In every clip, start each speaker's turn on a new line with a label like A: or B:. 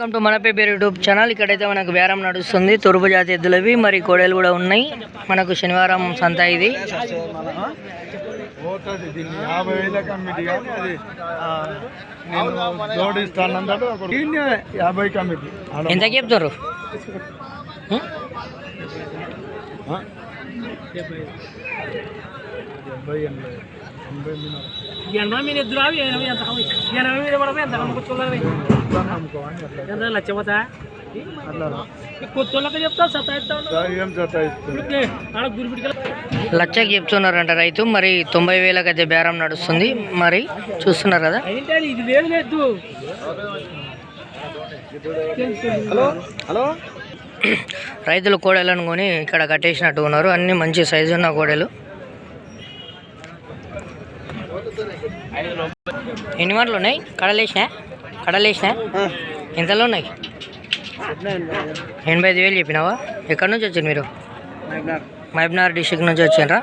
A: Welcome to మన పేరు YouTube channel. ఇక్కడైతే మనకు బేరం నడుస్తుంది. తూర్పు జాతి ఎద్దులవి మరి కోడలు కూడా ఉన్నాయి. మనకు శనివారం సంత ఇది. ఎంత చెప్తారు? లక్షకి చెప్తున్నారంట రైతు. మరి 90,000 అయితే బేరం నడుస్తుంది. మరి చూస్తున్నారు కదా. రైతులు కోడలను కొని ఇక్కడ కట్టేసినట్టు ఉన్నారు. అన్ని మంచి సైజు ఉన్న కోడలు. ఎన్ని మాటలు ఉన్నాయి? కడలేసినా ఎంతలో ఉన్నాయి? 85,000 చెప్పినావా? ఎక్కడి నుంచి వచ్చారు మీరు? మహబూబ్నగర్ డిస్ట్రిక్ట్ నుంచి వచ్చారా?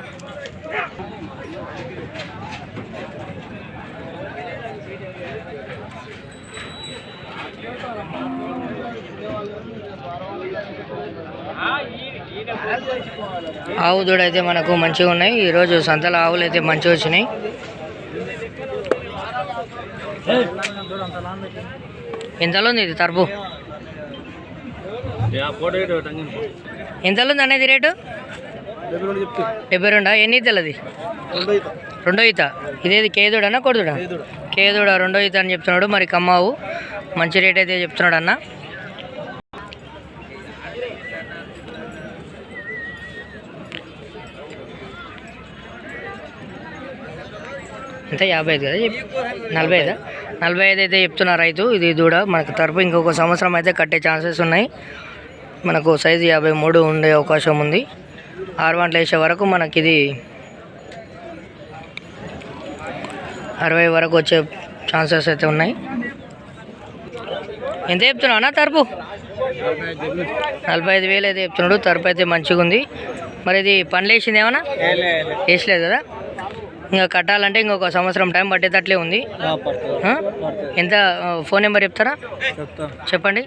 A: ఆవు దూడ అయితే మనకు మంచిగా ఉన్నాయి. ఈరోజు సంతల ఆవులు అయితే మంచిగా వచ్చినాయి. ఎంతలో ఉంది ఇది తరపు? ఎంతలో ఉంది అనేది రేటు? 72. ఎన్ని ఇతలది? 2 ఈత. ఇదేది కేదుడనా కొడుదుడా? కేదుడ 2 ఈత అని చెప్తున్నాడు. మరి కమ్మావు మంచి రేట్ అయితే చెప్తున్నాడు అన్న. ఎంత 55 కదా? 45. 45 అయితే చెప్తున్నారు రైతు. ఇది దూడ మనకు తరపు ఇంకొక సంవత్సరం అయితే కట్టే ఛాన్సెస్ ఉన్నాయి. మనకు సైజు 53 ఉండే అవకాశం ఉంది. 6 గంటలు వేసే వరకు మనకి ఇది 60 వరకు వచ్చే ఛాన్సెస్ అయితే ఉన్నాయి. ఎంత చెప్తున్నావు అన్న తరపు? 45,000 అయితే చెప్తున్నాడు. తరపు అయితే మంచిగా ఉంది. మరి ఇది పనులు వేసింది ఏమన్నా? వేసలేదు కదా. ఇంకా కట్టాలంటే ఇంకొక సంవత్సరం టైం పట్టేటట్లే ఉంది. ఎంత? ఫోన్ నెంబర్ చెప్తారా? చెప్పండి.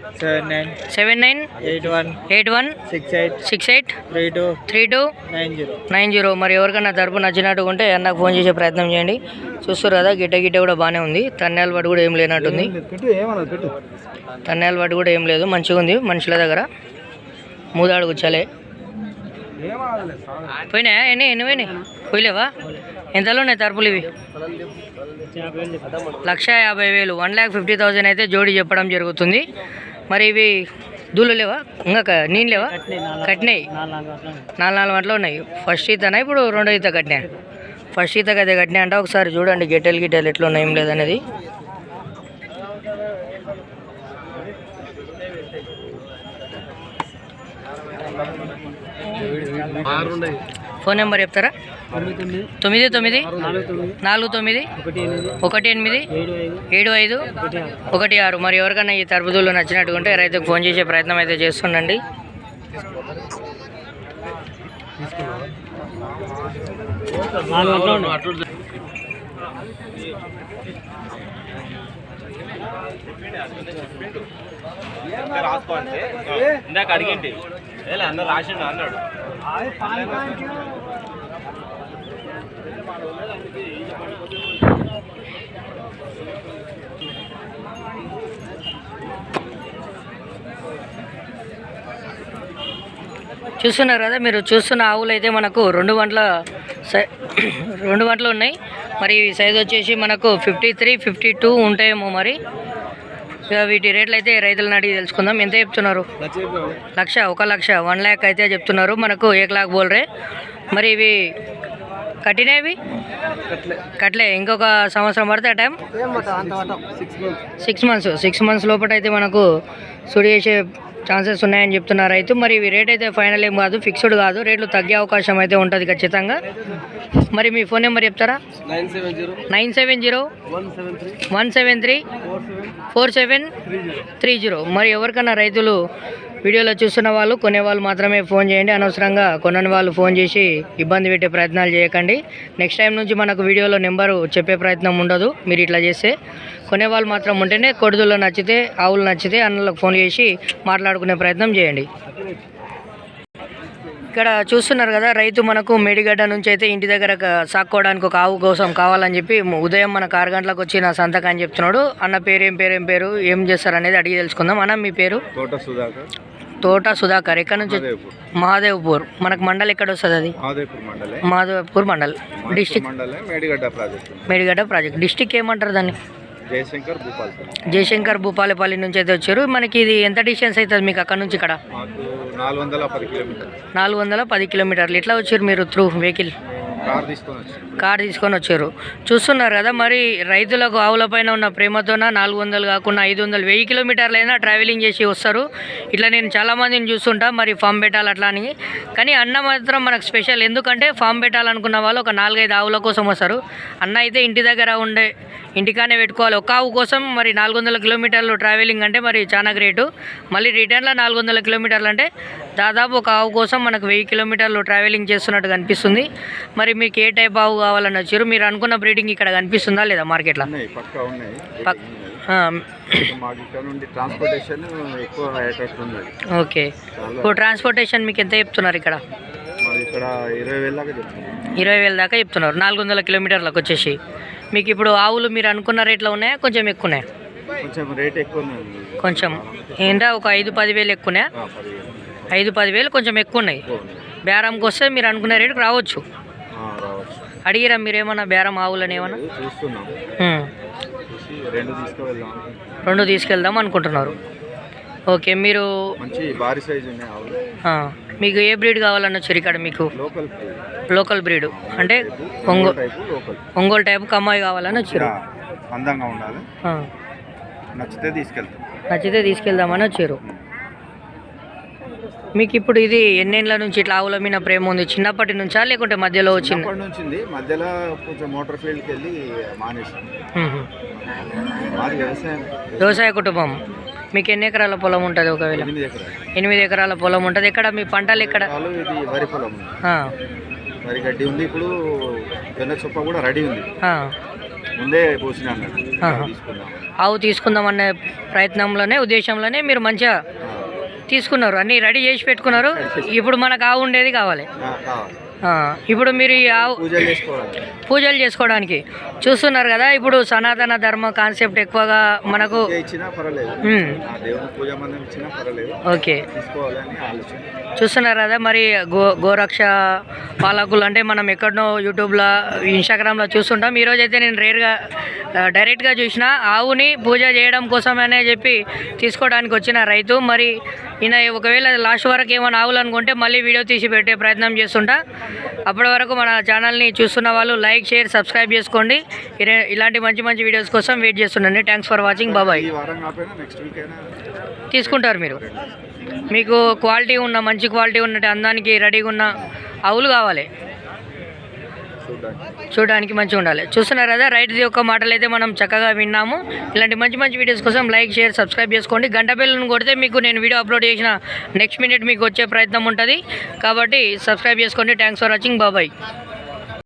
A: 7981683290. మరి ఎవరికైనా తరపు నచ్చినట్టు ఉంటే నాకు ఫోన్ చేసే ప్రయత్నం చేయండి. చూస్తారు కదా, గిట్ట కూడా బాగానే ఉంది. తన్నేల పట్టు కూడా ఏం లేనట్టుంది. తన్నేల పట్టు కూడా ఏం లేదు, మంచిగా ఉంది. మనుషుల దగ్గర మూదాడు కూర్చోలే. పోయినాయా? ఎన్ని పోయినాయి? పోయలేవా? ఎంతలో ఉన్నాయి తరపులు ఇవి? 1,50,000 1,50,000 అయితే జోడి చెప్పడం జరుగుతుంది. మరి ఇవి దూళ్ళు లేవా? ఇంకా నేను లేవా? కట్టినాయి. 4 గంటలు ఉన్నాయి. ఫస్ట్ ఈతనా ఇప్పుడు 2వ ఈత కట్టినా? ఫస్ట్ ఈతకి అయితే కట్టినా అంట. ఒకసారి చూడండి గిట్టెలు ఎట్లా ఉన్నాయి, ఏం లేదనేది. ఫోన్ నెంబర్ చెప్తారా? 9949187516. మరి ఎవరికైనా ఈ తరపుదులు నచ్చినట్టు ఉంటే రైతుకు ఫోన్ చేసే ప్రయత్నం అయితే చేస్తుండండి.
B: ఇందాక అడిగింటి అన్న రాసిండు అన్నాడు.
A: చూస్తున్నారు కదా, మీరు చూస్తున్న ఆవులు అయితే మనకు 2 గంటలు ఉన్నాయి. మరి సైజ్ వచ్చేసి మనకు 53, 52 ఉంటాయేమో. మరి వీటి రేట్లు అయితే రైతులను అడిగి తెలుసుకుందాం. ఎంత చెప్తున్నారు? 1 lakh అయితే చెప్తున్నారు. మనకు 1 lakh బోల్రే. మరి ఇవి కట్టినవి కట్లే ఇంకొక సంవత్సరం పడితే టైం 6 మంత్స్ లోపల అయితే మనకు సుడి చేసే ఛాన్సెస్ ఉన్నాయని చెప్తున్నారు రైతు. మరి ఇవి రేట్ అయితే ఫైనల్ ఏం కాదు, ఫిక్స్డ్ కాదు, రేట్లు తగ్గే అవకాశం అయితే ఉంటుంది ఖచ్చితంగా. మరి మీ ఫోన్ నెంబర్ చెప్తారా? 970-173-4730. మరి ఎవరికైనా రైతులు వీడియోలో చూస్తున్న వాళ్ళు కొనేవాళ్ళు మాత్రమే ఫోన్ చేయండి. అనవసరంగా కొనని వాళ్ళు ఫోన్ చేసి ఇబ్బంది పెట్టే ప్రయత్నాలు చేయకండి. నెక్స్ట్ టైం నుంచి మనకు వీడియోలో నెంబరు చెప్పే ప్రయత్నం ఉండదు. మీరు ఇట్లా చేస్తే కొనేవాళ్ళు మాత్రం ఉంటేనే కొడుదులో నచ్చితే ఆవులు నచ్చితే అన్నలకు ఫోన్ చేసి మాట్లాడుకునే ప్రయత్నం చేయండి. ఇక్కడ చూస్తున్నారు కదా, రైతు మనకు మేడిగడ్డ నుంచి అయితే ఇంటి దగ్గర సాక్కోవడానికి ఒక ఆవు కోసం కావాలని చెప్పి ఉదయం మనకు 6 గంటలకు వచ్చి నా సంతకం అని చెప్తున్నాడు. అన్న పేరు ఏం పేరు ఏం చేస్తారు అనేది అడిగి తెలుసుకుందాం. అన్న మీ పేరు? తోట సుధాకర్. ఎక్కడ నుంచి? మహాదేవ్పూర్. మనకు మండల్ ఎక్కడ వస్తుంది? అది Mahadevpur mandal. District Medigadda project. District ఏమంటారు దాన్ని? జయశంకర్ భూపాలపల్లి నుంచి అయితే వచ్చారు. మనకి ఇది ఎంత డిస్టెన్స్ అవుతుంది మీకు అక్కడ నుంచి ఇక్కడ? 410 కిలోమీటర్లు. ఎట్లా వచ్చారు మీరు? త్రూ వెహికల్ కార్ తీసుకొని వచ్చారు. చూస్తున్నారు కదా, మరి రైతులకు ఆవుల పైన ఉన్న ప్రేమతోన 400 కాకుండా 500 1000 కిలోమీటర్లు అయినా ట్రావెలింగ్ చేసి వస్తారు. ఇట్లా నేను చాలామందిని చూస్తుంటా, మరి ఫామ్ పెట్టాలి అట్లా అని. కానీ అన్న మాత్రం మనకు స్పెషల్. ఎందుకంటే ఫామ్ పెట్టాలనుకున్న వాళ్ళు ఒక 4-5 ఆవుల కోసం వస్తారు. అన్న అయితే ఇంటి దగ్గర ఉండే ఇంటికానే పెట్టుకోవాలి ఒక ఆవు కోసం. మరి 400 కిలోమీటర్లు ట్రావెలింగ్ అంటే మరి చాలా గ్రేటు. మళ్ళీ రిటర్న్లో 400 కిలోమీటర్లు అంటే దాదాపు ఒక ఆవు కోసం మనకు 1000 కిలోమీటర్లు ట్రావెలింగ్ చేస్తున్నట్టు కనిపిస్తుంది. మరి మీకు ఏ టైప్ ఆవు కావాలని వచ్చారు? మీరు అనుకున్న బ్రీడింగ్ ఇక్కడ కనిపిస్తుందా లేదా మార్కెట్లో? ఓకే. ఇప్పుడు ట్రాన్స్పోర్టేషన్ మీకు ఎంత చెప్తున్నారు ఇక్కడ? 20,000 దాకా చెప్తున్నారు 400 కిలోమీటర్లకు వచ్చేసి. మీకు ఇప్పుడు ఆవులు మీరు అనుకున్న రేట్లో ఉన్నాయా కొంచెం ఎక్కువ ఉన్నాయా? కొంచెం ఏంటా ఒక 5-10 వేలు ఎక్కువ ఉన్నాయా? 5-10 వేలు కొంచెం ఎక్కువ ఉన్నాయి. బేరంకి వస్తే మీరు అనుకున్న రేటుకు రావచ్చు. అడిగిరా మీరేమన్నా బేరం ఆవులని ఏమన్నా? 2 తీసుకెళ్దాం అనుకుంటున్నారు. ఓకే. మీరు మీకు ఏ బ్రీడ్ కావాలన్న వచ్చారు ఇక్కడ? మీకు లోకల్ బ్రీడ్ అంటే ఒంగోలు టైపు కమ్మాయి కావాలని వచ్చారు.
C: అందంగా ఉండాలి, నచ్చితే
A: తీసుకెళ్దామని వచ్చారు. మీకు ఇప్పుడు ఇది ఎన్నేళ్ళ నుంచి ఇట్లా ఆవుల మీద ప్రేమ ఉంది? చిన్నప్పటి నుంచా లేకుంటే మధ్యలో వచ్చింది?
C: మధ్యలో కొంచెం మోటార్ ఫీల్డ్కి వెళ్ళి మానేసి.
A: వ్యవసాయ కుటుంబం. మీకు ఎన్ని ఎకరాల పొలం ఉంటుంది? ఒకవేళ 8 ఎకరాల పొలం ఉంటుంది. ఎక్కడ మీ పంటలు ఎక్కడ?
C: వరి పొలం, వరి గడ్డి ఉంది. ఇప్పుడు జొన్న చొప్ప కూడా రెడీ ఉంది. ముందే పోసిన
A: ఆవు తీసుకుందాం అనే ప్రయత్నంలోనే ఉద్దేశంలోనే మీరు మంచిగా తీసుకున్నారు, అన్నీ రెడీ చేసి పెట్టుకున్నారు. ఇప్పుడు మనకు ఆవు ఉండేది కావాలి. ఇప్పుడు మీరు ఈ ఆవు పూజలు చేసుకోవడానికి చూస్తున్నారు కదా. ఇప్పుడు సనాతన ధర్మ కాన్సెప్ట్ ఎక్కువగా మనకు. ఓకే. చూస్తున్నారు కదా, మరి గోరక్ష పాలకులు అంటే మనం ఎక్కడనో యూట్యూబ్లో ఇన్స్టాగ్రామ్లో చూస్తుంటాం. ఈరోజు అయితే నేను డైరెక్ట్గా చూసిన ఆవుని పూజ చేయడం కోసమనే చెప్పి తీసుకోవడానికి వచ్చిన రైతు. మరి ఈయన ఒకవేళ లాస్ట్ వరకు ఏమైనా ఆవులు అనుకుంటే మళ్ళీ వీడియో తీసి పెట్టే ప్రయత్నం చేస్తుంటా. అప్పటి వరకు మన ఛానల్ని చూస్తున్న వాళ్ళు లైక్, షేర్, సబ్స్క్రైబ్ చేసుకోండి. ఇలాంటి మంచి వీడియోస్ కోసం వెయిట్ చేస్తుండండి. Thanks for watching. బాబాయ్. తీసుకుంటారు మీరు. మీకు క్వాలిటీ ఉన్న మంచి క్వాలిటీ ఉన్నట్టు అందానికి రెడీగా ఉన్న ఆవులు కావాలి, చూడడానికి మంచిగా ఉండాలి. చూస్తున్నారు కదా, రైతు యొక్క మాటలు అయితే మనం చక్కగా విన్నాము. ఇలాంటి మంచి వీడియోస్ కోసం లైక్, షేర్, సబ్స్క్రైబ్ చేసుకోండి. గంట బెల్లను కొడితే మీకు నేను వీడియో అప్లోడ్ చేసిన నెక్స్ట్ మినిట్ మీకు వచ్చే ప్రయత్నం ఉంటుంది. కాబట్టి సబ్స్క్రైబ్ చేసుకోండి. Thanks for watching. బాబాయ్.